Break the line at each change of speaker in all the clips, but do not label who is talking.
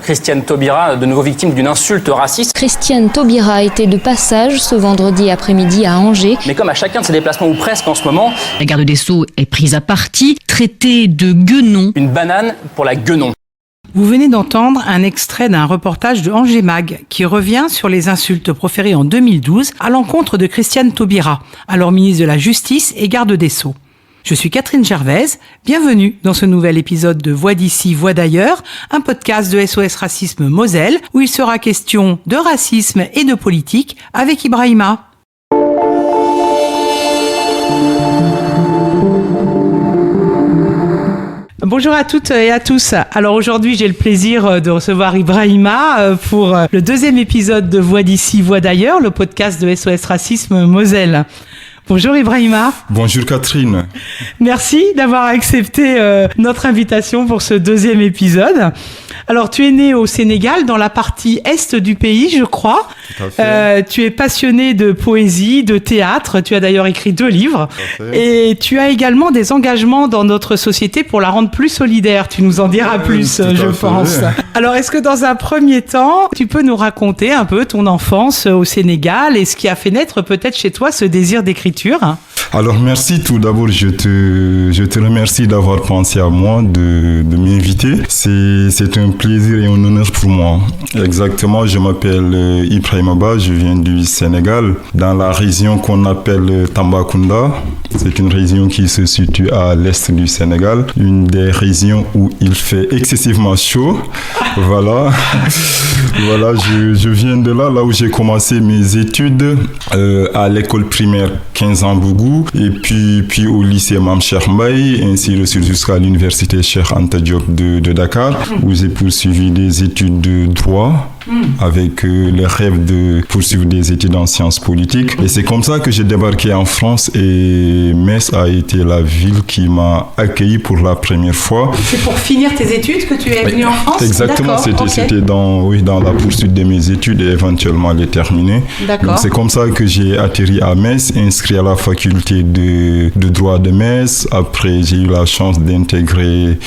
Christiane Taubira, de nouveau victime d'une insulte raciste.
Christiane Taubira était de passage ce vendredi après-midi à Angers.
Mais comme à chacun de ses déplacements, ou presque en ce moment,
la garde des Sceaux est prise à partie, traitée de guenon.
Une banane pour la guenon.
Vous venez d'entendre un extrait d'un reportage de Angers Mag qui revient sur les insultes proférées en 2012 à l'encontre de Christiane Taubira, alors ministre de la Justice et garde des Sceaux. Je suis Catherine Gervaise, bienvenue dans ce nouvel épisode de Voix d'ici, Voix d'ailleurs, un podcast de SOS Racisme Moselle où il sera question de racisme et de politique avec Ibrahima. Bonjour à toutes et à tous. Alors aujourd'hui, j'ai le plaisir de recevoir Ibrahima pour le deuxième épisode de Voix d'ici, Voix d'ailleurs, le podcast de SOS Racisme Moselle. Bonjour Ibrahima.
Bonjour Catherine.
Merci d'avoir accepté notre invitation pour ce deuxième épisode. Alors tu es né au Sénégal, dans la partie est du pays, je crois.
Tout à fait.
Tu es passionné de poésie, de théâtre. Tu as d'ailleurs écrit 2 livres.
Tout à fait.
Et tu as également des engagements dans notre société pour la rendre plus solidaire. Tu nous en diras plus, je pense. Alors est-ce que dans un premier temps, tu peux nous raconter un peu ton enfance au Sénégal et ce qui a fait naître peut-être chez toi ce désir d'écriture ?
Alors merci tout d'abord, je te remercie d'avoir pensé à moi, de m'inviter. C'est un plaisir et un honneur pour moi. Exactement, je m'appelle Ibrahima Ba, je viens du Sénégal, dans la région qu'on appelle Tambacounda. C'est une région qui se situe à l'est du Sénégal, une des régions où il fait excessivement chaud. Voilà, je viens de là où j'ai commencé mes études à l'école primaire 15 ans Bougou, et puis au lycée Mame Cheikh Mbaye, ainsi de suite jusqu'à l'université Cheikh Anta Diop de Dakar, où j'ai poursuivi des études de droit avec le rêve de poursuivre des études en sciences politiques. Et c'est comme ça que j'ai débarqué en France et Metz a été la ville qui m'a accueilli pour la première fois.
C'est pour finir tes études que tu es venu en France ?
Exactement, c'était dans la poursuite de mes études et éventuellement les terminer.
D'accord.
Donc c'est comme ça que j'ai atterri à Metz, inscrit à la faculté de droit de Metz. Après, j'ai eu la chance d'intégrer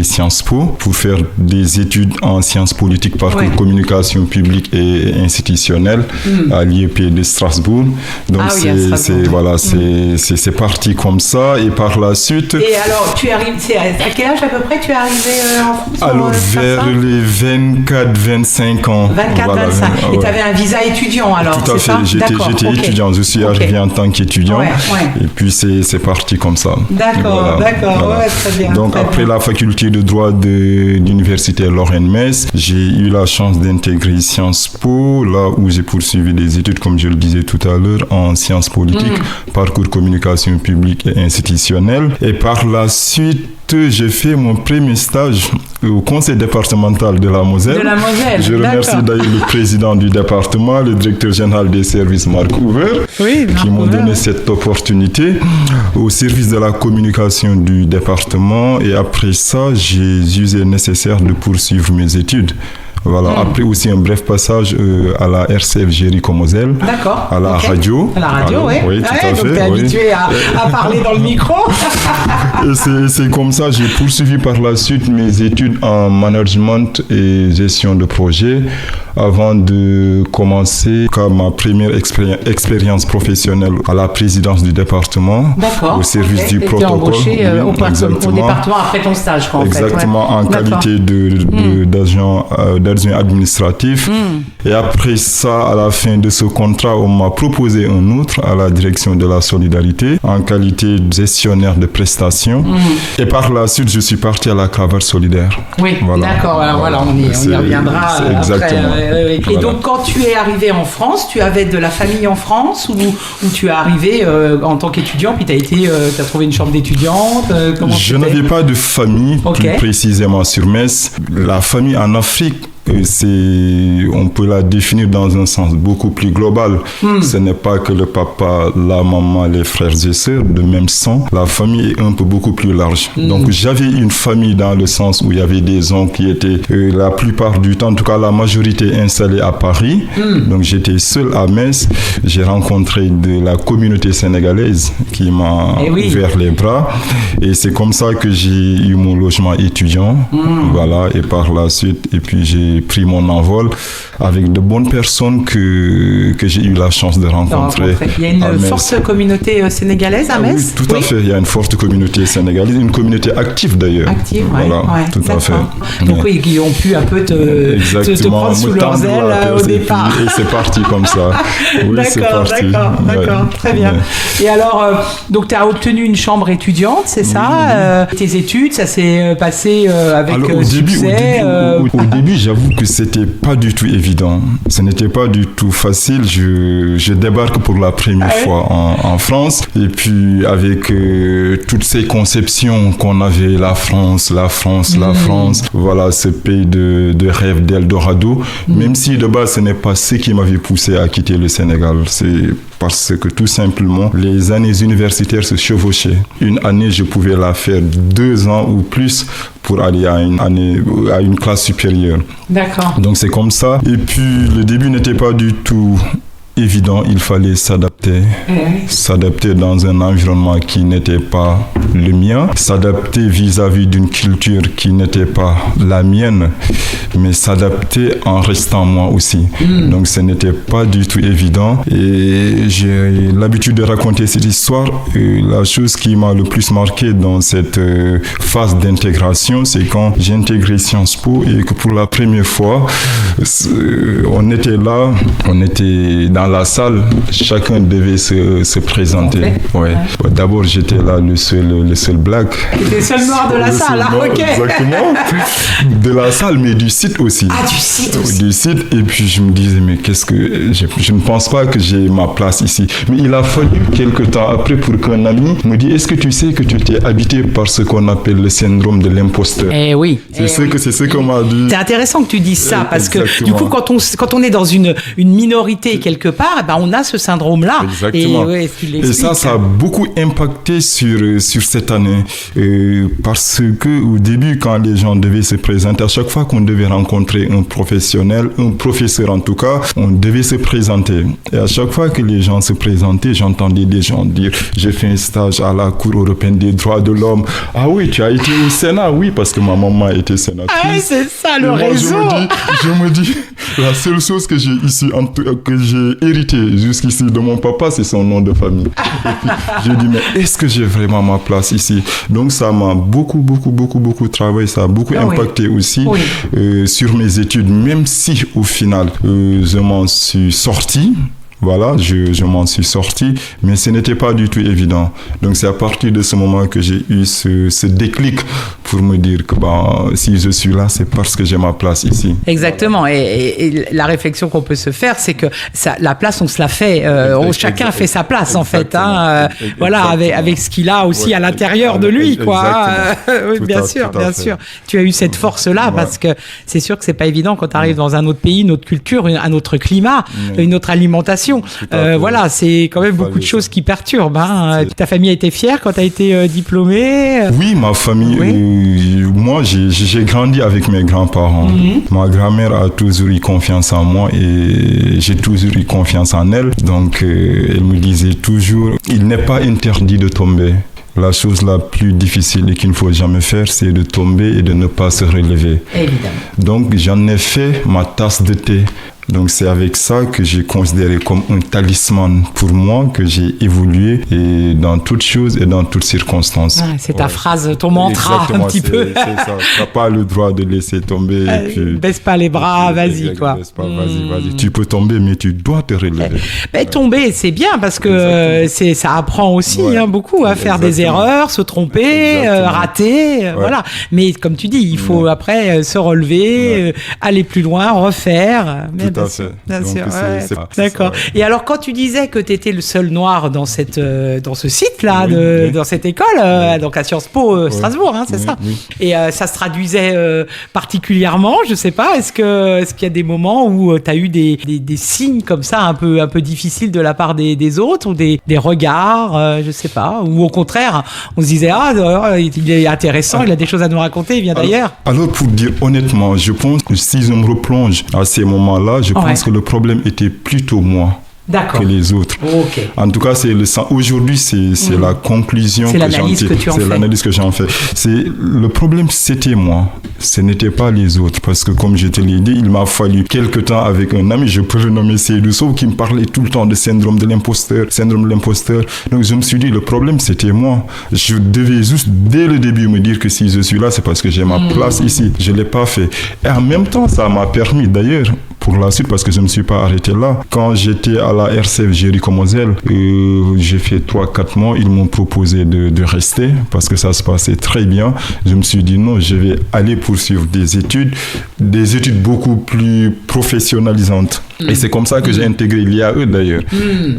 Sciences Po pour faire des études en sciences politiques, parcours communication publique et institutionnelle à l'IEP de Strasbourg. Donc c'est parti comme ça et par la suite.
Et alors tu arrives, à quel âge à peu près tu es arrivé en France?
Alors vers les 24-25 ans.
24-25. Et tu avais un visa étudiant alors?
Tout à fait, j'étais étudiant, je suis arrivé en tant qu'étudiant et puis c'est parti comme ça.
D'accord, voilà. Très bien.
Donc après la faculté de droit de l'université Lorraine-Metz, j'ai eu la chance d'intégrer Sciences Po, là où j'ai poursuivi des études, comme je le disais tout à l'heure, en sciences politiques, parcours communication publique et institutionnelle. Et par la suite, j'ai fait mon premier stage au conseil départemental de la Moselle. Je remercie d'ailleurs le président du département, le directeur général des services, Marc Hoover, qui m'ont donné cette opportunité au service de la communication du département. Et après ça, j'ai jugé nécessaire de poursuivre mes études. Voilà. Après aussi un bref passage à la RCF Jéricho-Moselle.
D'accord.
À la radio.
À la radio,
oui. Tout à fait.
Donc t'es habitué à parler dans le micro.
Et c'est comme ça, j'ai poursuivi par la suite mes études en management et gestion de projet avant de commencer ma première expérience professionnelle à la présidence du département.
D'accord.
Au service du protocole.
Tu es embauché au département après ton stage, quoi, en fait.
Exactement, en qualité d'agent administratif. Et après ça, à la fin de ce contrat, on m'a proposé un autre à la direction de la solidarité en qualité de gestionnaire de prestations. Et par la suite, je suis parti à la Cravate solidaire.
Oui, d'accord. Alors voilà, on y reviendra.
Exactement.
Après. Et donc, quand tu es arrivé en France, tu avais de la famille en France ou tu es arrivé en tant qu'étudiant, puis tu as trouvé une chambre d'étudiante?
Je n'avais pas de famille, plus précisément sur Metz. La famille en Afrique, on peut la définir dans un sens beaucoup plus global. Ce n'est pas que le papa, la maman, les frères et sœurs de même sang. La famille est un peu beaucoup plus large. Donc j'avais une famille dans le sens où il y avait des oncles qui étaient la plupart du temps, en tout cas la majorité installée à Paris. Donc j'étais seul à Metz. J'ai rencontré de la communauté sénégalaise qui m'a ouvert les bras. Et c'est comme ça que j'ai eu mon logement étudiant. Voilà, et par la suite, et puis j'ai pris mon envol avec de bonnes personnes que j'ai eu la chance de rencontrer.
Il y a une forte communauté sénégalaise à Metz?
Oui, tout à fait. Il y a une forte communauté sénégalaise, une communauté active d'ailleurs.
Active,
voilà, tout à fait.
Donc oui, ils ont pu un peu te prendre sous leurs ailes au départ.
Et c'est parti comme ça. Oui, c'est parti.
D'accord, très bien. Et alors, donc tu as obtenu une chambre étudiante, c'est ça? Tes études, ça s'est passé avec succès?
Au début, j'avoue que c'était pas du tout évident. Ce n'était pas du tout facile. Je débarque pour la première fois en France. Et puis, avec toutes ces conceptions qu'on avait, la France. Voilà, ce pays de rêve d'Eldorado. Même si de base, ce n'est pas ce qui m'avait poussé à quitter le Sénégal. C'est parce que tout simplement, les années universitaires se chevauchaient. Une année, je pouvais la faire 2 ans ou plus pour aller à une classe supérieure.
D'accord.
Donc c'est comme ça. Et puis le début n'était pas du tout évident, il fallait s'adapter. S'adapter dans un environnement qui n'était pas le mien, s'adapter vis-à-vis d'une culture qui n'était pas la mienne, mais s'adapter en restant moi aussi. Donc ce n'était pas du tout évident. Et j'ai l'habitude de raconter cette histoire. Et la chose qui m'a le plus marqué dans cette phase d'intégration, c'est quand j'ai intégré Sciences Po et que pour la première fois, on était là, on était dans la salle, chacun devait se présenter. D'abord, j'étais là le seul black.
T'étais le seul noir de la salle, là, ok.
Exactement. De la salle, mais du site aussi.
Ah, du site aussi.
Du site, et puis je me disais, mais qu'est-ce que... Je ne pense pas que j'ai ma place ici. Mais il a fallu quelques temps après pour qu'un ami me dise, est-ce que tu sais que tu t'es habité par ce qu'on appelle le syndrome de l'imposteur?
Eh oui.
C'est ce qu'on m'a dit.
C'est intéressant que tu dises ça, parce que du coup, quand on est dans une minorité quelque part, ben, on a ce syndrome-là.
Exactement. Et ça a beaucoup impacté sur cette année. Parce que au début, quand les gens devaient se présenter, à chaque fois qu'on devait rencontrer un professionnel, un professeur en tout cas, on devait se présenter. Et à chaque fois que les gens se présentaient, j'entendais des gens dire, j'ai fait un stage à la Cour européenne des droits de l'homme. Ah oui, tu as été au Sénat? Oui, parce que ma maman était sénatrice.
Ah oui, c'est ça le réseau.
Je me dis, la seule chose que j'ai ici, que j'ai hérité jusqu'ici de mon papa, c'est son nom de famille. Et puis, je dis, mais est-ce que j'ai vraiment ma place ici? Donc ça m'a beaucoup travaillé, ça a beaucoup impacté aussi sur mes études, même si au final, je m'en suis sorti. Voilà, je m'en suis sorti, mais ce n'était pas du tout évident. Donc c'est à partir de ce moment que j'ai eu ce déclic pour me dire que si je suis là, c'est parce que j'ai ma place ici.
Exactement. Et la réflexion qu'on peut se faire, c'est que la place, on se la fait. Chacun fait sa place, en fait. Voilà, avec ce qu'il a aussi à l'intérieur de lui, quoi. Oui, bien sûr. Tu as eu cette force-là parce que c'est sûr que c'est pas évident quand tu arrives dans un autre pays, une autre culture, un autre climat, une autre alimentation. Voilà, c'est quand même beaucoup de choses qui perturbent. Ta famille a été fière quand tu as été diplômé?
Oui, ma famille. Moi, j'ai grandi avec mes grands-parents. Ma grand-mère a toujours eu confiance en moi et j'ai toujours eu confiance en elle. Donc, elle me disait toujours, il n'est pas interdit de tomber. La chose la plus difficile et qu'il ne faut jamais faire, c'est de tomber et de ne pas se relever.
Évidemment.
Donc, j'en ai fait ma tasse de thé. Donc c'est avec ça que j'ai considéré comme un talisman pour moi, que j'ai évolué et dans toutes choses et dans toutes circonstances.
C'est ta phrase, ton mantra. Exactement, un petit peu.
C'est ça. Tu n'as pas le droit de laisser tomber. Et puis,
baisse pas les bras, vas-y quoi.
Baisse pas, vas-y. Tu peux tomber, mais tu dois te relever.
Mais tomber, c'est bien parce que ça apprend aussi beaucoup à faire des erreurs, se tromper, rater, voilà. Mais comme tu dis, il faut après se relever, aller plus loin, refaire.
Tout à fait.
Bien
Donc,
sûr.
c'est-
D'accord.
c'est ça, ouais.
Et alors, quand tu disais que tu étais le seul noir dans dans ce site-là,
Oui, oui.
dans cette école, donc à Sciences Po Strasbourg, hein, c'est
Oui,
ça.
oui.
Et ça se traduisait particulièrement, je sais pas, est-ce qu'il y a des moments où tu as eu des signes comme ça un peu difficiles de la part des autres, ou des regards, je sais pas, ou au contraire, on se disait, il est intéressant, il a des choses à nous raconter, il vient d'ailleurs.
Alors, pour dire honnêtement, je pense que si je me replonge à ces moments-là, je pense que le problème était plutôt moi
D'accord.
que les autres.
Ok.
En tout cas, aujourd'hui, c'est la conclusion
C'est
que
l'analyse
j'en
que tu en
C'est
fais.
l'analyse que j'en fais. Le problème, c'était moi. Ce n'était pas les autres. Parce que, comme je te l'ai dit, il m'a fallu quelques temps avec un ami, je peux le nommer Seydou Sow, qui me parlait tout le temps de syndrome de l'imposteur. Donc, je me suis dit, le problème, c'était moi. Je devais juste, dès le début, me dire que si je suis là, c'est parce que j'ai ma place ici. Je ne l'ai pas fait. Et en même temps, ça m'a permis, d'ailleurs, pour la suite, parce que je ne me suis pas arrêté là. Quand j'étais à la RCF Jéricho-Moselle, j'ai fait 3-4 mois, ils m'ont proposé de rester parce que ça se passait très bien. Je me suis dit non, je vais aller poursuivre des études beaucoup plus professionnalisantes. Et c'est comme ça que j'ai intégré l'IAE d'ailleurs.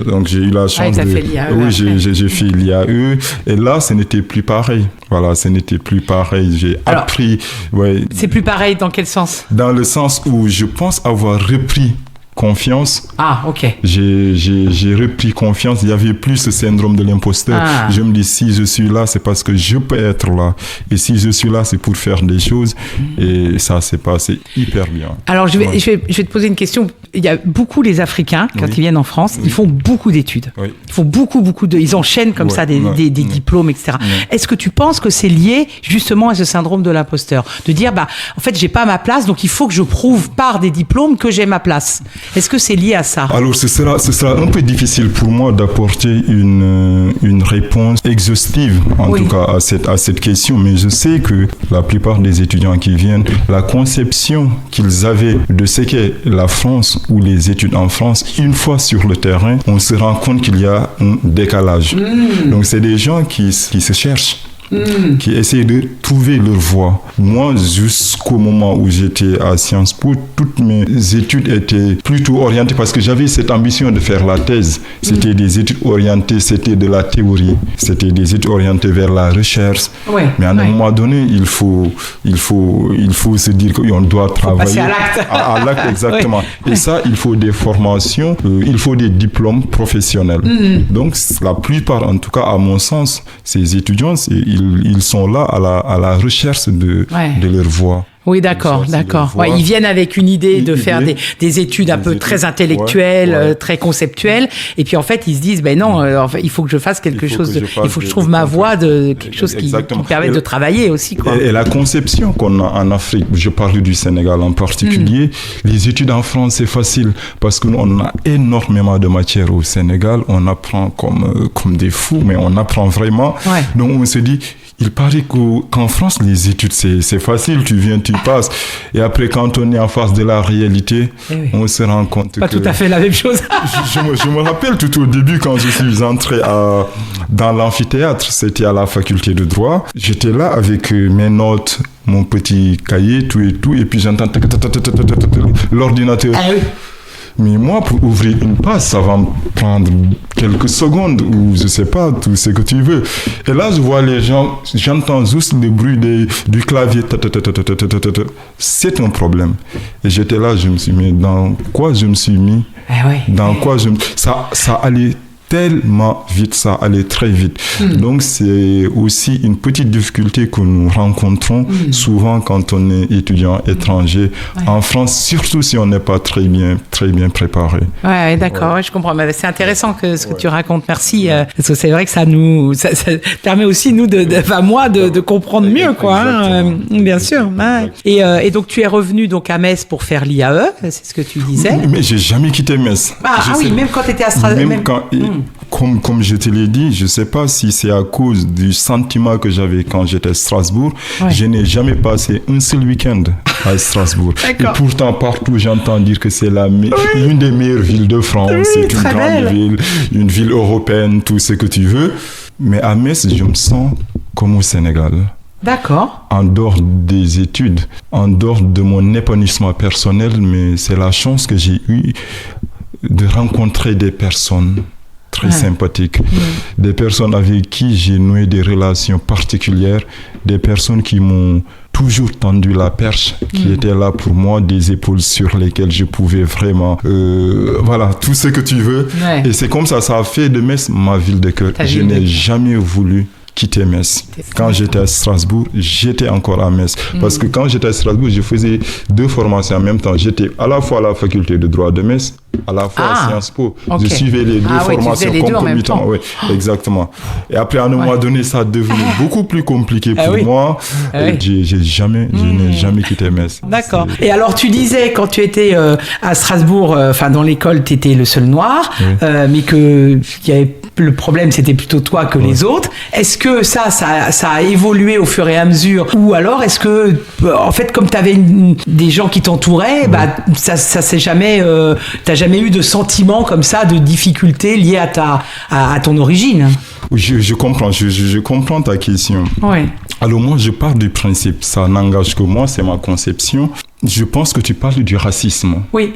Donc j'ai eu la chance
t'as fait l'IAE
Oui,
après.
j'ai fait l'IAE. Et là, ce n'était plus pareil. Voilà, ce n'était plus pareil. J'ai appris... Ouais,
C'est plus pareil dans quel sens?
dans le sens où je pense avoir repris confiance.
Ah, ok.
J'ai repris confiance. Il n'y avait plus ce syndrome de l'imposteur.
Ah.
Je me dis, si je suis là, c'est parce que je peux être là. Et si je suis là, c'est pour faire des choses. Et ça s'est passé hyper bien.
Alors, je vais te poser une question. Il y a beaucoup les Africains, quand ils viennent en France, ils font beaucoup d'études.
Oui.
Ils font beaucoup ils enchaînent comme ça des diplômes, etc. Est-ce que tu penses que c'est lié justement à ce syndrome de l'imposteur? De dire, en fait, j'ai pas ma place, donc il faut que je prouve par des diplômes que j'ai ma place. Est-ce que c'est lié à ça?
Alors, ce sera un peu difficile pour moi d'apporter une réponse exhaustive, en tout cas, à cette question. Mais je sais que la plupart des étudiants qui viennent, la conception qu'ils avaient de ce qu'est la France ou les études en France, une fois sur le terrain, on se rend compte qu'il y a un décalage. Donc, c'est des gens qui se cherchent. Qui essayent de trouver leur voie. Moi, jusqu'au moment où j'étais à Sciences Po, toutes mes études étaient plutôt orientées parce que j'avais cette ambition de faire la thèse. C'était des études orientées, c'était de la théorie, c'était des études orientées vers la recherche. Mais à un moment donné, il faut se dire qu'on doit travailler.
Passer à l'acte.
À l'acte, exactement. Et ça, il faut des formations, il faut des diplômes professionnels. Donc, la plupart, en tout cas, à mon sens, ces étudiants, ils sont là à la recherche de leur voie.
Oui, d'accord. Ils viennent avec une idée de faire des études un peu très intellectuelles, très conceptuelles. Et puis, en fait, ils se disent, non, il faut que je fasse quelque chose, il faut que je trouve ma voie quelque chose qui permet de travailler aussi, quoi.
Et la conception qu'on a en Afrique, je parle du Sénégal en particulier, les études en France, c'est facile parce qu'on a énormément de matière au Sénégal. On apprend comme des fous, mais on apprend vraiment. Donc, on se dit, il paraît qu'en France, les études, c'est facile, tu viens, tu passes. Et après, quand on est en face de la réalité, on se rend compte
Pas tout à fait la même chose.
je me rappelle tout au début, quand je suis entré dans l'amphithéâtre, c'était à la faculté de droit. J'étais là avec mes notes, mon petit cahier, tout, et puis j'entends l'ordinateur. Mais moi, pour ouvrir une page, ça va me prendre quelques secondes ou je sais pas, tout ce que tu veux. Et là, je vois les gens, j'entends juste le bruit du clavier. C'est un problème. Et j'étais là, je me suis mis, dans quoi je me suis mis? Ça allait tellement vite, ça allait très vite. Donc, c'est aussi une petite difficulté que nous rencontrons souvent quand on est étudiant étranger en France, surtout si on n'est pas très bien préparé.
D'accord, je comprends. Mais c'est intéressant ce que tu racontes. Merci. Parce que c'est vrai que ça permet aussi, nous, de comprendre mieux, quoi. Bien sûr. Et donc, tu es revenu donc à Metz pour faire l'IAE, c'est ce que tu disais.
Mais j'ai jamais quitté Metz.
Même quand tu étais à Strasbourg.
Comme je te l'ai dit, je ne sais pas si c'est à cause du sentiment que j'avais quand j'étais à Strasbourg. Je n'ai jamais passé un seul week-end à Strasbourg. Et pourtant, partout, j'entends dire que c'est l'une des meilleures villes de France. C'est une grande ville, une ville européenne, tout ce que tu veux. Mais à Metz, je me sens comme au Sénégal.
D'accord.
En dehors des études, en dehors de mon épanouissement personnel, mais c'est la chance que j'ai eue de rencontrer des personnes très sympathiques, des personnes avec qui j'ai noué des relations particulières, des personnes qui m'ont toujours tendu la perche, qui étaient là pour moi, des épaules sur lesquelles je pouvais vraiment, voilà, tout ce que tu veux.
Ouais.
Et c'est comme ça a fait de Metz ma ville de cœur. Je n'ai jamais voulu quitter Metz. Quand j'étais à Strasbourg, j'étais encore à Metz. Parce que quand j'étais à Strasbourg, je faisais 2 formations en même temps. J'étais à la fois à la faculté de droit de Metz, à la fois à Sciences Po.
Okay.
Je suivais les 2 formations concomitantes. Oui, exactement. Et après, à un moment donné, ça a devenu beaucoup plus compliqué pour moi. Et je n'ai jamais quitté Metz.
D'accord. Et alors, tu disais, quand tu étais à Strasbourg, dans l'école, tu étais le seul noir, mais que le problème, c'était plutôt toi que les autres. Est-ce que ça a évolué au fur et à mesure? Ou alors, est-ce que, en fait, comme tu avais des gens qui t'entouraient, ça s'est jamais... t'as jamais eu de sentiment comme ça, de difficulté liée à ton origine?
Je comprends, je comprends ta question.
Oui.
Alors moi, je pars du principe, ça n'engage que moi, c'est ma conception. Je pense que tu parles du racisme.
Oui.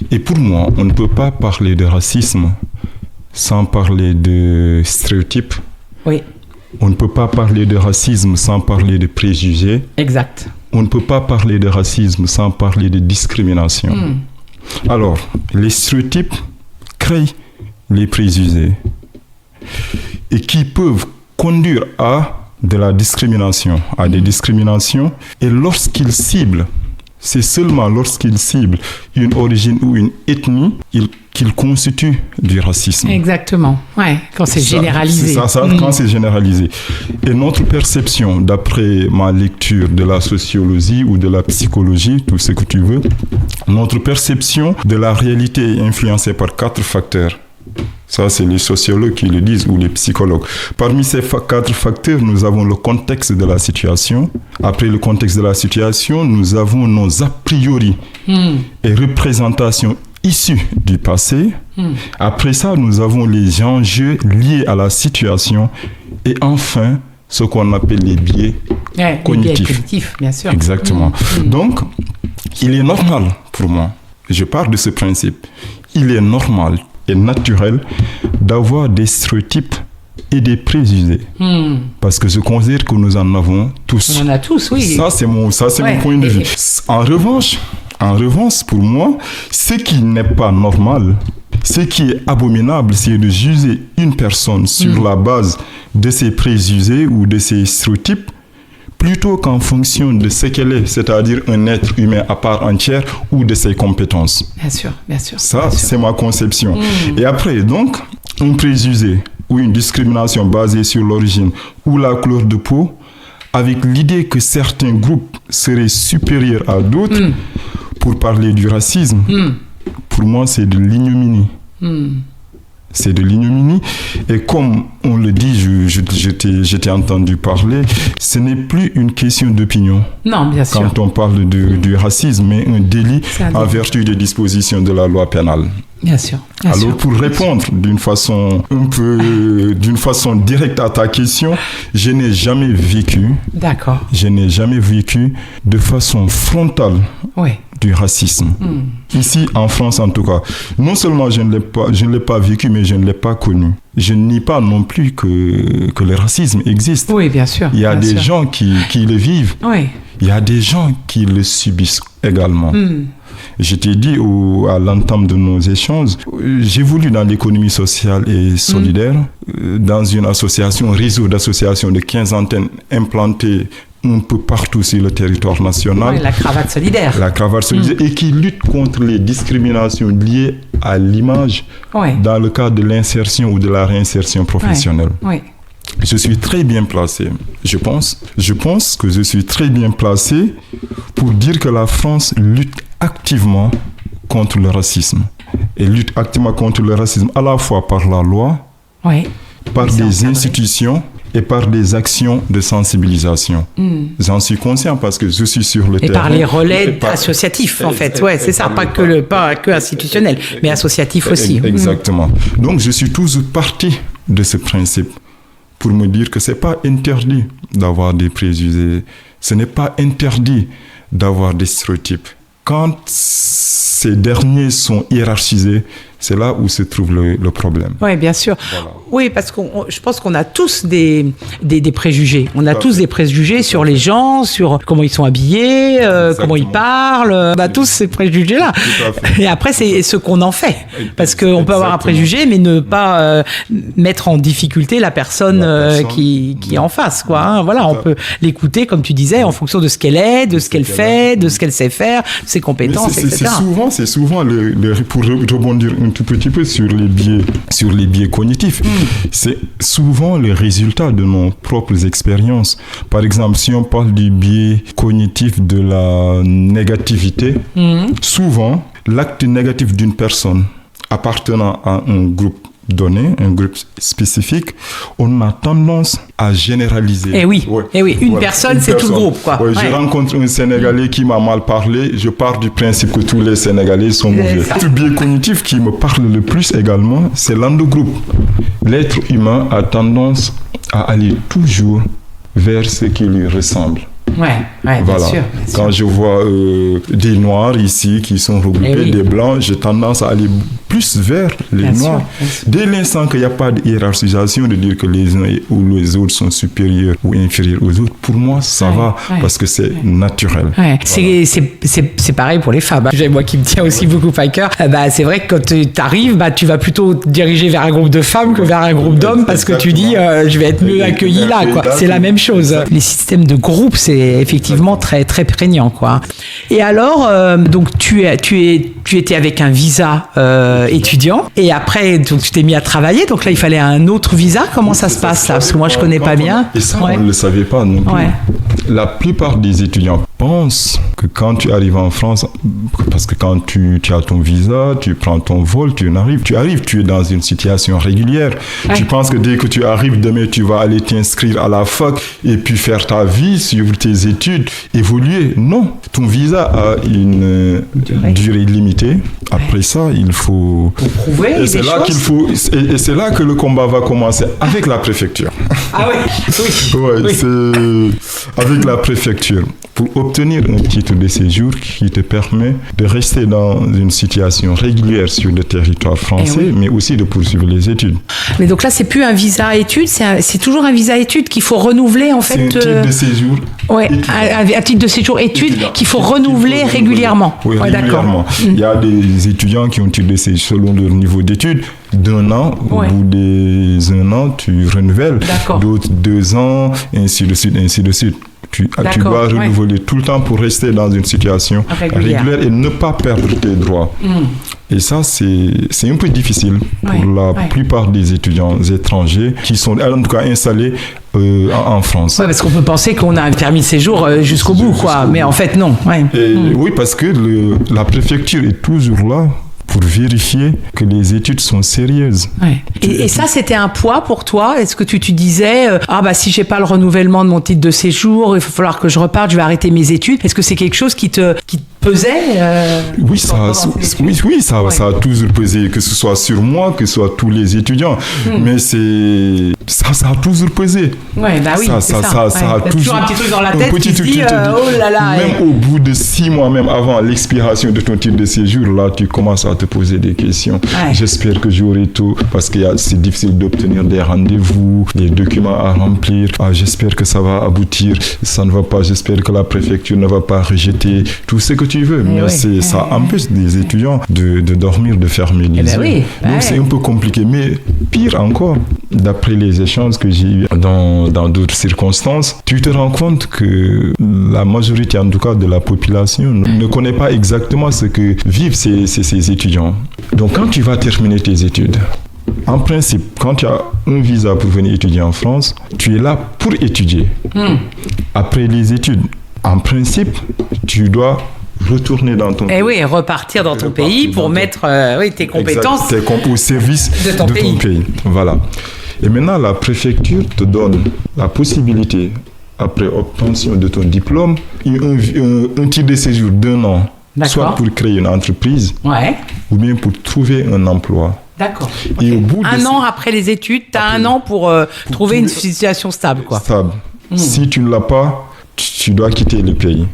Et pour moi, on ne peut pas parler de racisme sans parler de stéréotypes.
Oui.
On ne peut pas parler de racisme sans parler de préjugés.
Exact.
On ne peut pas parler de racisme sans parler de discrimination. Alors, les stéréotypes créent les préjugés et qui peuvent conduire à de la discrimination, à des discriminations. Et lorsqu'ils ciblent, c'est seulement lorsqu'ils ciblent une origine ou une ethnie qu'ils constituent du racisme.
Exactement. Ouais, quand c'est généralisé.
C'est ça, quand c'est généralisé. Et notre perception, d'après ma lecture de la sociologie ou de la psychologie, tout ce que tu veux, notre perception de la réalité est influencée par 4 facteurs. Ça, c'est les sociologues qui le disent ou les psychologues. Parmi ces 4 facteurs, nous avons le contexte de la situation. Après le contexte de la situation, nous avons nos a priori et représentations issues du passé. Après ça, nous avons les enjeux liés à la situation. Et enfin, ce qu'on appelle les biais cognitifs.
Les biais cognitifs, bien sûr.
Exactement. Donc, il est normal pour moi, je pars de ce principe, il est normal et naturel d'avoir des stéréotypes et des préjugés. Parce que je considère que nous en avons tous.
On en a tous, oui.
Ça, c'est mon point de vue. En revanche, pour moi, ce qui n'est pas normal, ce qui est abominable, c'est de juger une personne sur la base de ses préjugés ou de ses stéréotypes, plutôt qu'en fonction de ce qu'elle est, c'est-à-dire un être humain à part entière ou de ses compétences.
Bien sûr, bien sûr.
Ça, c'est ma conception. Et après, donc, un préjugé ou une discrimination basée sur l'origine ou la couleur de peau, avec l'idée que certains groupes seraient supérieurs à d'autres, pour parler du racisme, pour moi, c'est de l'ignominie. C'est de l'ignominie. Et comme on le dit, je t'ai entendu parler, ce n'est plus une question d'opinion.
Non, bien sûr.
Quand on parle du racisme, mais un délit en vertu des dispositions de la loi pénale.
Bien sûr.
Alors, pour répondre d'une façon directe à ta question, je n'ai jamais vécu.
D'accord.
Je n'ai jamais vécu de façon frontale. Du racisme. Ici, en France en tout cas. Non seulement je ne l'ai pas vécu, mais je ne l'ai pas connu. Je ne nie pas non plus que le racisme existe.
Oui, bien sûr.
Il y a des gens qui le vivent.
Oui.
Il y a des gens qui le subissent également. Je t'ai dit à l'entame de nos échanges, j'évolue dans l'économie sociale et solidaire, dans une association, un réseau d'associations de 15 antennes implantées un peu partout sur le territoire national.
Oui, la cravate solidaire.
La cravate solidaire et qui lutte contre les discriminations liées à l'image dans le cadre de l'insertion ou de la réinsertion professionnelle. Je suis très bien placé, je pense que je suis très bien placé pour dire que la France lutte activement contre le racisme. Et lutte activement contre le racisme à la fois par la loi, par des institutions et par des actions de sensibilisation. J'en suis conscient parce que je suis sur le terrain.
Et par les relais associatifs, en fait. Ouais, c'est ça, pas que institutionnel, mais associatif aussi.
Exactement. Donc, je suis toujours parti de ce principe pour me dire que c'est pas interdit d'avoir des préjugés, ce n'est pas interdit d'avoir des stéréotypes. Quand ces derniers sont hiérarchisés, c'est là où se trouve le problème.
Oui, bien sûr.
Voilà.
Oui, parce que je pense qu'on a tous des préjugés. On a tous des préjugés sur les gens, sur comment ils sont habillés, comment ils parlent. On a tous ces préjugés-là.
Tout à fait.
Et après, c'est ce qu'on en fait. Parce qu'on peut avoir un préjugé, mais ne pas mettre en difficulté la personne qui est en face, quoi. Hein. Voilà, on peut l'écouter, comme tu disais, en fonction de ce qu'elle est, de ce qu'elle fait, de ce qu'elle sait faire, de ses compétences, etc.
C'est souvent pour rebondir un tout petit peu sur les biais cognitifs. C'est souvent le résultat de nos propres expériences. Par exemple, si on parle du biais cognitif de la négativité, souvent, l'acte négatif d'une personne appartenant à un groupe donné, un groupe spécifique, on a tendance à généraliser.
Eh oui, une personne, c'est tout le groupe, quoi.
Ouais. Je rencontre un Sénégalais qui m'a mal parlé, je pars du principe que tous les Sénégalais sont mauvais. Le biais cognitif qui me parle le plus également, c'est l'endogroupe. L'être humain a tendance à aller toujours vers ce qui lui ressemble.
Bien sûr.
Quand je vois des Noirs ici qui sont regroupés, des Blancs, j'ai tendance à aller plus vers les Noirs. Dès l'instant qu'il n'y a pas de hiérarchisation, de dire que les uns ou les autres sont supérieurs ou inférieurs aux autres, pour moi, ça va, parce que c'est naturel.
Voilà. C'est pareil pour les femmes. Moi qui me tiens aussi beaucoup à cœur, c'est vrai que quand tu arrives, tu vas plutôt te diriger vers un groupe de femmes que vers un groupe d'hommes, parce que tu dis, je vais être mieux accueilli là, quoi. C'est la même chose. Les systèmes de groupe, c'est effectivement très, très prégnant, quoi. Et alors, donc tu étais avec un visa étudiant, et après, donc, tu t'es mis à travailler, donc là, il fallait un autre visa. Comment ça se passe, là? Parce que moi, je connais pas bien.
Et ça, on ne le savait pas non plus. La plupart des étudiants pensent que quand tu arrives en France, parce que quand tu as ton visa, tu prends ton vol, tu es dans une situation régulière. Tu penses que dès que tu arrives demain, tu vas aller t'inscrire à la fac et puis faire ta vie, suivre tes études, évoluer. Non, ton visa a une durée limitée. Après ça, il faut
prouver
et c'est là c'est là que le combat va commencer avec la préfecture.
Ah oui.
C'est avec la préfecture pour obtenir un titre de séjour qui te permet de rester dans une situation régulière sur le territoire français, mais aussi de poursuivre les études.
Mais donc là, c'est plus un visa études, c'est toujours un visa études qu'il faut renouveler, en fait.
C'est un titre de séjour.
Un titre de séjour études qu'il faut renouveler régulièrement.
Oui, régulièrement. Il y a des étudiants qui ont un titre de séjour selon leur niveau d'études. D'1 an, au bout des 1 an, tu renouvelles. D'autres 2 ans, ainsi de suite, ainsi de suite. Tu dois renouveler tout le temps pour rester dans une situation régulière et ne pas perdre tes droits. Et ça, c'est un peu difficile pour la plupart des étudiants étrangers qui sont en tout cas installés en France.
Oui, parce qu'on peut penser qu'on a un permis de séjour jusqu'au bout, quoi. Mais en fait, non.
Oui, parce que la préfecture est toujours là pour vérifier que les études sont sérieuses.
Et ça, c'était un poids pour toi? Est-ce que tu disais, si j'ai pas le renouvellement de mon titre de séjour, il va falloir que je reparte, je vais arrêter mes études? Est-ce que c'est quelque chose qui te pesait?
Oui, ça a toujours pesé, que ce soit sur moi, que ce soit tous les étudiants. Mais ça a toujours pesé. Ça a toujours
un petit truc dans la tête qui se dit, oh là là.
Même au bout de 6 mois, même avant l'expiration de ton titre de séjour, là, tu commences à te poser des questions. J'espère que j'aurai tout, parce que c'est difficile d'obtenir des rendez-vous, des documents à remplir. J'espère que ça va aboutir. Ça ne va pas. J'espère que la préfecture ne va pas rejeter tout ce que tu veux. Mais ça empêche des étudiants de dormir, de fermer les yeux. Donc c'est un peu compliqué. Mais pire encore, d'après les échanges que j'ai eu dans d'autres circonstances, tu te rends compte que la majorité, en tout cas, de la population ne connaît pas exactement ce que vivent ces étudiants. Donc quand tu vas terminer tes études, en principe, quand tu as un visa pour venir étudier en France, tu es là pour étudier. Après les études, en principe, tu dois retourner dans ton pays.
Repartir dans ton pays pour mettre tes compétences
au service de ton pays. Voilà. Et maintenant, la préfecture te donne la possibilité, après obtention de ton diplôme, un titre de séjour d'1 an. Soit pour créer une entreprise, ou bien pour trouver un emploi.
D'accord.
Et au bout
un an après les études, tu as un an pour trouver une situation stable, quoi.
Stable. Si tu ne l'as pas, tu dois quitter le pays.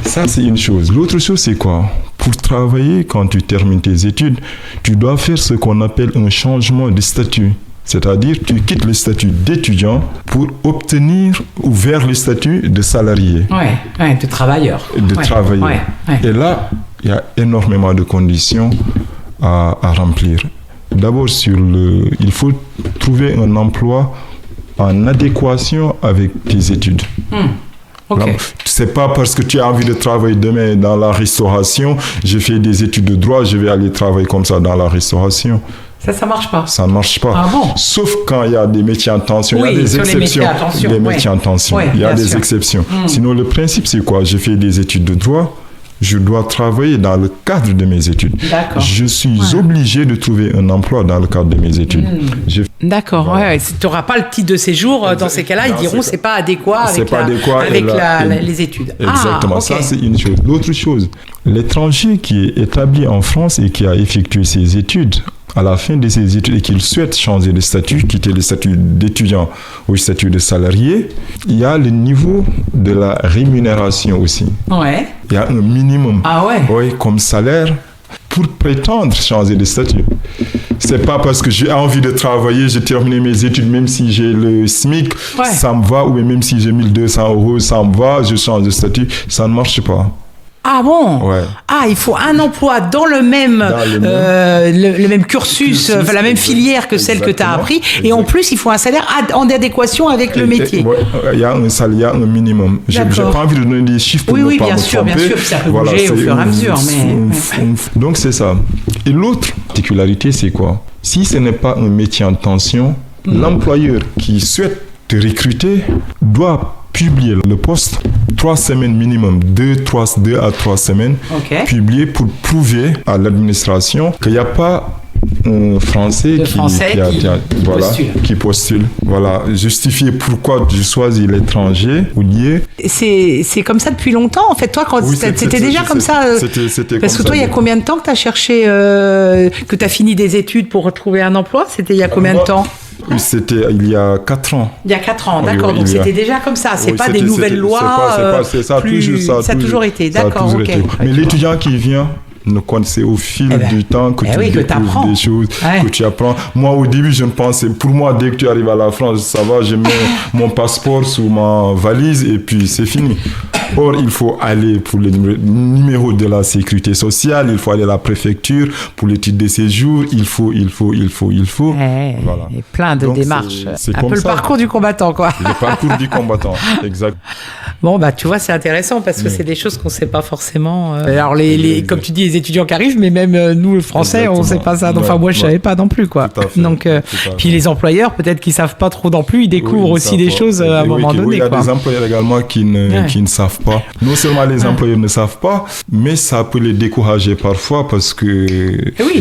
Ça, c'est une chose. L'autre chose, c'est quoi? Pour travailler, quand tu termines tes études, tu dois faire ce qu'on appelle un changement de statut. C'est-à-dire, tu quittes le statut d'étudiant pour obtenir ou vers le statut de salarié.
Ouais, de travailleur.
Travailleur.
Ouais.
Et là, il y a énormément de conditions à remplir. D'abord, il faut trouver un emploi en adéquation avec tes études.
Ok.
C'est pas parce que tu as envie de travailler demain dans la restauration, j'ai fait des études de droit, je vais aller travailler comme ça dans la restauration.
Ça marche pas.
Ça ne marche pas.
Ah bon?
Sauf quand il y a des métiers en tension.
Oui,
il y a des exceptions.
Les
métiers en tension. Il y a des exceptions. Sinon, le principe, c'est quoi? J'ai fait des études de droit. Je dois travailler dans le cadre de mes études.
D'accord.
Je suis obligé de trouver un emploi dans le cadre de mes études.
D'accord, ouais. Tu n'auras pas le titre de séjour. Dans ces cas-là, ils diront c'est pas adéquat avec les études.
Exactement, ça c'est une chose. L'autre chose, l'étranger qui est établi en France et qui a effectué ses études, à la fin de ses études et qu'il souhaite changer de statut, quitter le statut d'étudiant ou le statut de salarié, il y a le niveau de la rémunération aussi.
Ouais.
Il y a un minimum.
Ah ouais?
Oui, comme salaire pour prétendre changer de statut. C'est pas parce que j'ai envie de travailler, j'ai terminé mes études, même si j'ai le SMIC, ça me va, ou même si j'ai 1200 €, ça me va, je change de statut, ça ne marche pas.
Ah bon?
Ouais.
Ah, il faut un emploi dans le même cursus, la même filière que celle que tu as appris. Et en plus, il faut un salaire en adéquation avec le métier.
Il y a un salaire, un minimum. Je n'ai pas envie de donner des chiffres pour ne pas me tromper.
Bien sûr, ça peut bouger au fur et à mesure.
Donc, c'est ça. Et l'autre particularité, c'est quoi? Si ce n'est pas un métier en tension, l'employeur qui souhaite te recruter doit publier le poste 3 semaines minimum, 2 à 3 semaines, publié pour prouver à l'administration qu'il n'y a pas un Français qui postule. Voilà, justifier pourquoi je choisis l'étranger ou lié.
C'est comme ça depuis longtemps, en fait. Toi, quand c'était déjà comme ça. Parce que toi, il y a combien de temps que tu as cherché, que tu as fini des études pour retrouver un emploi? C'était il y a combien de temps?
C'était il y a 4 ans.
Il y a 4 ans, d'accord. Donc c'était déjà comme ça. C'est pas des nouvelles lois.
Ça a toujours été.
D'accord, ok.
Mais l'étudiant qui vient ne connaissait au fil du temps que tu découvres des choses, que tu apprends. Moi, au début, je ne pensais, pour moi, dès que tu arrives à la France, ça va, je mets mon passeport sous ma valise et puis c'est fini. Or, il faut aller pour le numéro de la sécurité sociale, il faut aller à la préfecture pour le titre de séjour, il faut. Voilà.
Et plein de démarches. C'est un peu le parcours du combattant, quoi.
Le parcours du combattant, exact.
Bon, bah, tu vois, c'est intéressant parce que c'est des choses qu'on ne sait pas forcément. Alors, comme tu dis, les étudiants qui arrivent, mais même nous, le français, on ne sait pas ça. Enfin, moi, je ne savais pas non plus, quoi. Donc, puis les employeurs, peut-être qu'ils ne savent pas trop non plus, ils découvrent aussi des choses à un moment donné.
Il y a des employeurs également qui ne savent pas. Non seulement les employeurs ne savent pas, mais ça peut les décourager parfois parce que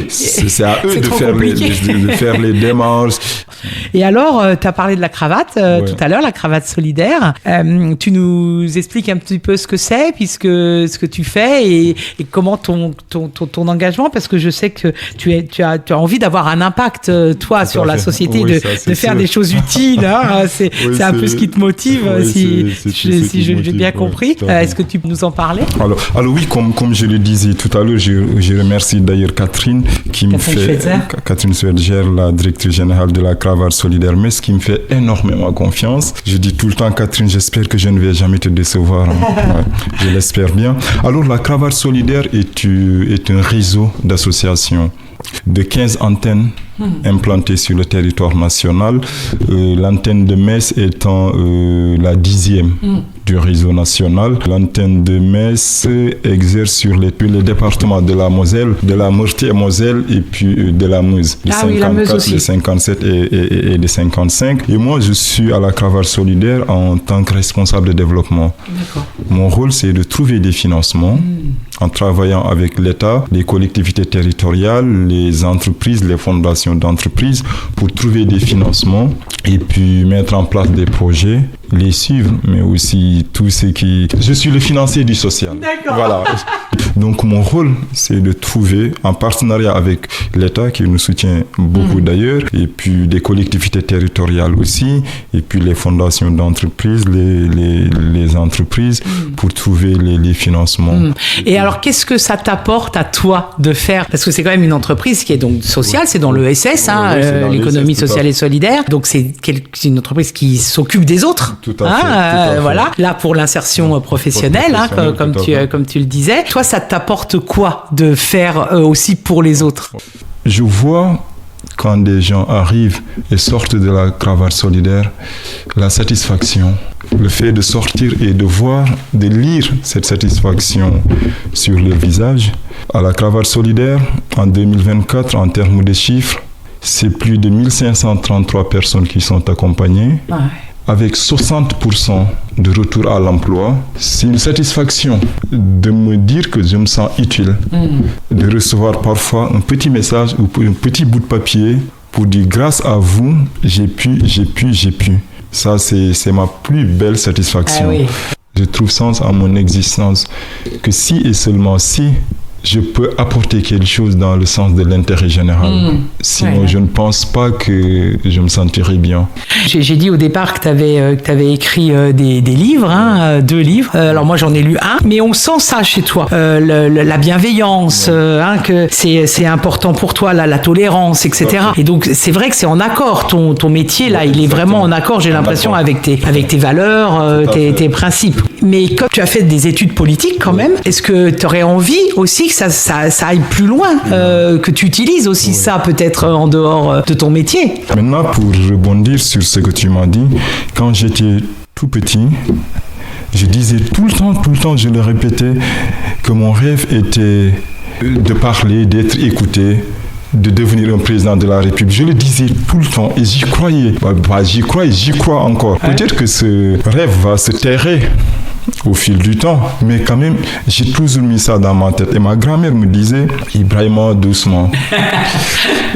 c'est à eux de faire les démarches.
Et alors, tu as parlé de la cravate tout à l'heure, la cravate solidaire. Tu nous expliques un petit peu ce que c'est, ce que tu fais et comment ton engagement, parce que je sais que tu as envie d'avoir un impact, toi, sur la société, de faire des choses utiles. Hein. C'est un peu ce qui te motive, si j'ai bien compris. Est-ce que tu peux nous en parler?
Alors oui, comme je le disais tout à l'heure, je remercie d'ailleurs Catherine Schweitzer, la directrice générale de la cravate solidaire Metz, qui me fait énormément confiance. Je dis tout le temps, Catherine, j'espère que je ne vais jamais te décevoir. Je l'espère bien. Alors, la cravate solidaire est un réseau d'associations de 15 antennes implantées sur le territoire national, l'antenne de Metz étant la 10e du réseau national. L'antenne de Metz exerce sur les départements de la Moselle, de la Meurthe-et-Moselle et puis de la Meuse, les 54, les 57 et les 55. Et moi, je suis à la cravate solidaire en tant que responsable de développement.
D'accord.
Mon rôle, c'est de trouver des financements en travaillant avec l'État, les collectivités territoriales, les entreprises, les fondations d'entreprises pour trouver des financements et puis mettre en place des projets les suivre, mais aussi tout ce qui... Je suis le financier du social.
D'accord.
Voilà. Donc mon rôle, c'est de trouver, en partenariat avec l'État, qui nous soutient beaucoup d'ailleurs, et puis des collectivités territoriales aussi, et puis les fondations d'entreprises, les entreprises, pour trouver les financements.
Et alors, qu'est-ce que ça t'apporte à toi de faire? Parce que c'est quand même une entreprise qui est donc sociale, c'est dans l'ESS,
c'est dans
l'économie
l'ESS,
sociale et solidaire. Donc c'est une entreprise qui s'occupe des autres.
Tout à fait, tout à fait.
Voilà. Là, pour l'insertion professionnelle, comme tu le disais. Toi, ça t'apporte quoi de faire aussi pour les autres?
Je vois, quand des gens arrivent et sortent de la cravate solidaire, la satisfaction, le fait de sortir et de voir, de lire cette satisfaction sur leur visage. À la cravate solidaire, en 2024, en termes de chiffres, c'est plus de 1533 personnes qui sont accompagnées.
Ouais.
Avec 60% de retour à l'emploi. C'est une satisfaction de me dire que je me sens utile, de recevoir parfois un petit message ou un petit bout de papier pour dire grâce à vous, j'ai pu. Ça, c'est ma plus belle satisfaction.
Ah oui.
Je trouve sens à mon existence que si et seulement si je peux apporter quelque chose dans le sens de l'intérêt général. Sinon, je ne pense pas que je me sentirais bien.
J'ai dit au départ que tu avais écrit des livres, 2 livres. Alors moi, j'en ai lu un. Mais on sent ça chez toi. La bienveillance, que c'est important pour toi, la tolérance, etc. Et donc, c'est vrai que c'est en accord. Ton métier, là, il est vraiment en accord, j'ai l'impression, avec tes valeurs, tes principes. Mais comme tu as fait des études politiques quand même, est-ce que tu aurais envie aussi que ça aille plus loin, que tu utilises aussi ça peut-être en dehors de ton métier?
Maintenant, pour rebondir sur ce que tu m'as dit, quand j'étais tout petit, je disais tout le temps, je le répétais, que mon rêve était de parler, d'être écouté, de devenir un président de la République. Je le disais tout le temps et j'y croyais. J'y crois encore. Peut-être que ce rêve va se terrer au fil du temps, mais quand même, j'ai toujours mis ça dans ma tête. Et ma grand-mère me disait, Ibrahima, doucement.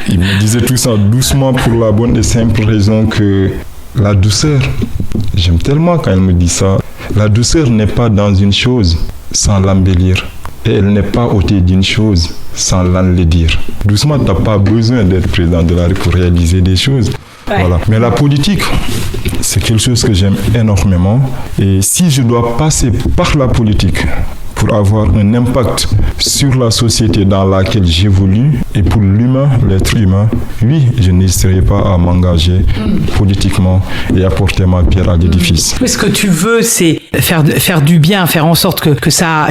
Il me disait tout ça doucement pour la bonne et simple raison que la douceur, j'aime tellement quand elle me dit ça, la douceur n'est pas dans une chose sans l'embellir. Et elle n'est pas ôtée d'une chose sans l'enlaidir. Doucement, tu n'as pas besoin d'être président de la République pour réaliser des choses. Voilà. Mais la politique, c'est quelque chose que j'aime énormément. Et si je dois passer par la politique pour avoir un impact sur la société dans laquelle j'évolue et pour l'humain, l'être humain, oui, je n'hésiterai pas à m'engager politiquement et apporter ma pierre à l'édifice.
Ce que tu veux, c'est faire du bien, faire en sorte que ça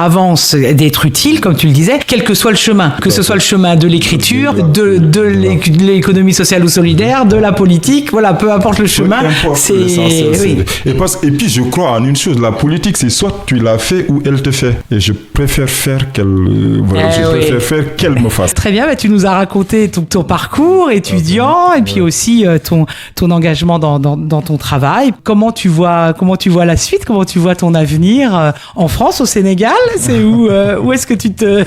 avance, d'être utile, comme tu le disais, quel que soit le chemin. Que ce soit le chemin de l'écriture, de l'économie sociale ou solidaire, de la politique, voilà, peu importe le chemin. C'est... Oui.
Et puis je crois en une chose, la politique, c'est soit tu l'as fait ou elle te fait. Et je préfère faire qu'elle me fasse.
Très bien, tu nous as raconté ton parcours étudiant et puis aussi ton engagement dans ton travail. Comment tu vois la suite? Comment tu vois ton avenir en France, au Sénégal? C'est où est-ce que tu te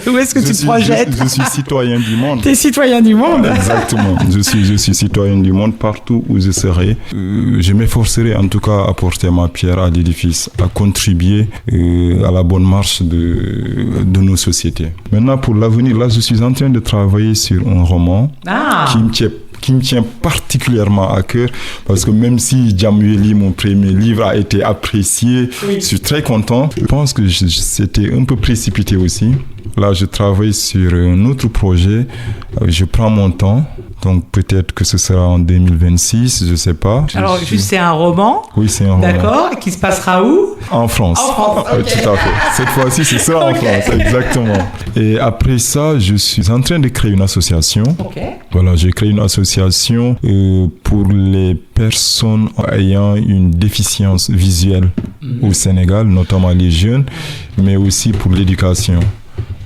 projettes?
Je suis citoyen du monde.
T'es citoyen du monde.
Exactement. Je suis citoyen du monde partout où je serai. Je m'efforcerai en tout cas à apporter ma pierre à l'édifice, à contribuer à la bonne marche de nos sociétés. Maintenant, pour l'avenir, là, je suis en train de travailler sur un roman qui me tient particulièrement à cœur, parce que même si Djamoueli, mon premier livre, a été apprécié, je suis très content. Je pense que c'était un peu précipité aussi. Là, je travaille sur un autre projet. Je prends mon temps. Donc, peut-être que ce sera en 2026, je ne sais pas.
Alors, c'est un roman?
Oui, c'est un roman.
D'accord. Qui se passera où?
En France.
En France, okay.
Tout à fait. Cette fois-ci, ce sera en France, exactement. Et après ça, je suis en train de créer une association. Voilà, j'ai créé une association pour les personnes ayant une déficience visuelle au Sénégal, notamment les jeunes, mais aussi pour l'éducation.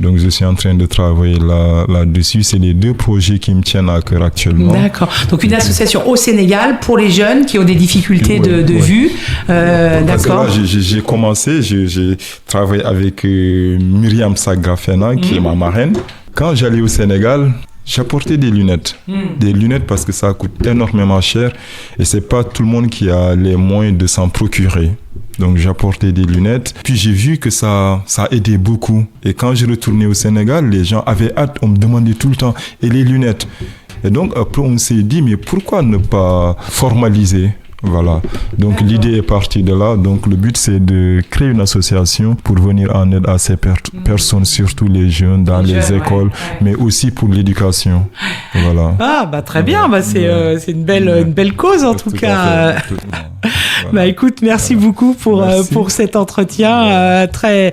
Donc, je suis en train de travailler là-dessus. C'est les 2 projets qui me tiennent à cœur actuellement.
D'accord. Donc, une association au Sénégal pour les jeunes qui ont des difficultés de vue. D'accord.
Là, j'ai commencé, j'ai travaillé avec Myriam Sagrafena, qui est ma marraine. Quand j'allais au Sénégal, J'apportais des lunettes. Des lunettes parce que ça coûte énormément cher et c'est pas tout le monde qui a les moyens de s'en procurer. Donc j'apportais des lunettes. Puis j'ai vu que ça aidait beaucoup. Et quand je retournais au Sénégal, les gens avaient hâte. On me demandait tout le temps. Et les lunettes? Et donc après on s'est dit, mais pourquoi ne pas formaliser? Voilà. Donc l'idée est partie de là. Donc le but c'est de créer une association pour venir en aide à ces personnes, surtout les jeunes dans les écoles, mais aussi pour l'éducation. Voilà.
Ah bah très bien. Bah c'est une belle cause en tout cas. Voilà. Bah écoute, merci beaucoup pour cet entretien très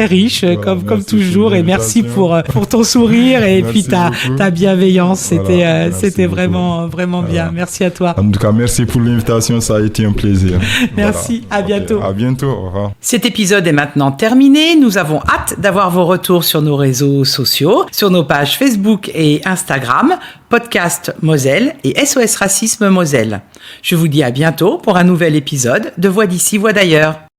riche comme toujours et merci pour ton sourire et puis ta bienveillance. C'était vraiment bien. Merci à toi.
En tout cas, merci pour l'invitation. Ça a été un plaisir.
Merci, voilà. À bientôt.
À bientôt, au revoir.
Cet épisode est maintenant terminé. Nous avons hâte d'avoir vos retours sur nos réseaux sociaux, sur nos pages Facebook et Instagram, Podcast Moselle et SOS Racisme Moselle. Je vous dis à bientôt pour un nouvel épisode de Voix d'ici, Voix d'ailleurs.